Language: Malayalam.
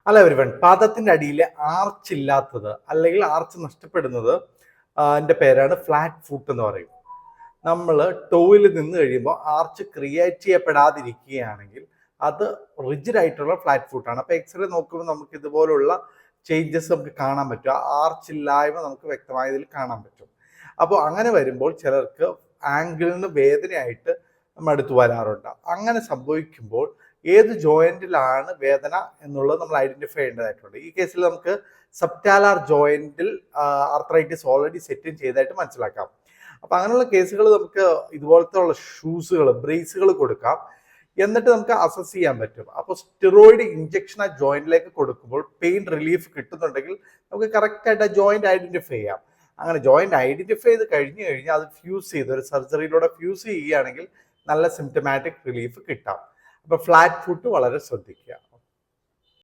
ഹലോ എവരിവൺ, പാദത്തിന്റെ അടിയിൽ ആർച്ച് ഇല്ലാത്തത് അല്ലെങ്കിൽ ആർച്ച് നഷ്ടപ്പെടുന്നത് എൻ്റെ പേരാണ് ഫ്ലാറ്റ് ഫുട്ട് എന്ന് പറയും. നമ്മൾ ടോയിൽ നിന്ന് കഴിയുമ്പോൾ ആർച്ച് ക്രിയേറ്റ് ചെയ്യപ്പെടാതിരിക്കുകയാണെങ്കിൽ അത് റിജിഡ് ആയിട്ടുള്ള ഫ്ലാറ്റ് ഫുട്ടാണ്. അപ്പോൾ എക്സ്റേ നോക്കുമ്പോൾ നമുക്ക് ഇതുപോലുള്ള ചേഞ്ചസ് നമുക്ക് കാണാൻ പറ്റും. ആ ആർച്ച് ഇല്ലായ്മ നമുക്ക് വ്യക്തമായതിൽ കാണാൻ പറ്റും. അപ്പോൾ അങ്ങനെ വരുമ്പോൾ ചിലർക്ക് ആംഗിളിന് വേദനയായിട്ട് അടുത്ത് വരാറുണ്ട്. അങ്ങനെ സംഭവിക്കുമ്പോൾ ഏത് ജോയിന്റിലാണ് വേദന എന്നുള്ളത് നമ്മൾ ഐഡന്റിഫൈ ചെയ്യേണ്ടതായിട്ടുണ്ട്. ഈ കേസിൽ നമുക്ക് സബ്റ്റാലാർ ജോയിന്റിൽ ആർത്രൈറ്റിസ് ഓൾറെഡി സെറ്റ് ചെയ്തതായിട്ട് മനസ്സിലാക്കാം. അപ്പൊ അങ്ങനെയുള്ള കേസുകൾ നമുക്ക് ഇതുപോലത്തെ ഉള്ള ഷൂസുകൾ, ബ്രേസുകൾ കൊടുക്കാം. എന്നിട്ട് നമുക്ക് അസസ് ചെയ്യാൻ പറ്റും. അപ്പോൾ സ്റ്റിറോയിഡ് ഇഞ്ചക്ഷൻ ആ ജോയിന്റിലേക്ക് കൊടുക്കുമ്പോൾ പെയിൻ റിലീഫ് കിട്ടുന്നുണ്ടെങ്കിൽ നമുക്ക് കറക്റ്റ് ആയിട്ട് ആ ജോയിന്റ് ഐഡന്റിഫൈ ചെയ്യാം. അങ്ങനെ ജോയിന്റ് ഐഡന്റിഫൈ ചെയ്ത് കഴിഞ്ഞാൽ അത് ഫ്യൂസ് ചെയ്ത് ഒരു സർജറിയിലൂടെ ഫ്യൂസ് ചെയ്യുകയാണെങ്കിൽ നല്ല സിംറ്റമാറ്റിക് റിലീഫ് കിട്ടാം. അപ്പോൾ ഫ്ലാറ്റ് ഫുട്ട് വളരെ ശ്രദ്ധിക്കുക.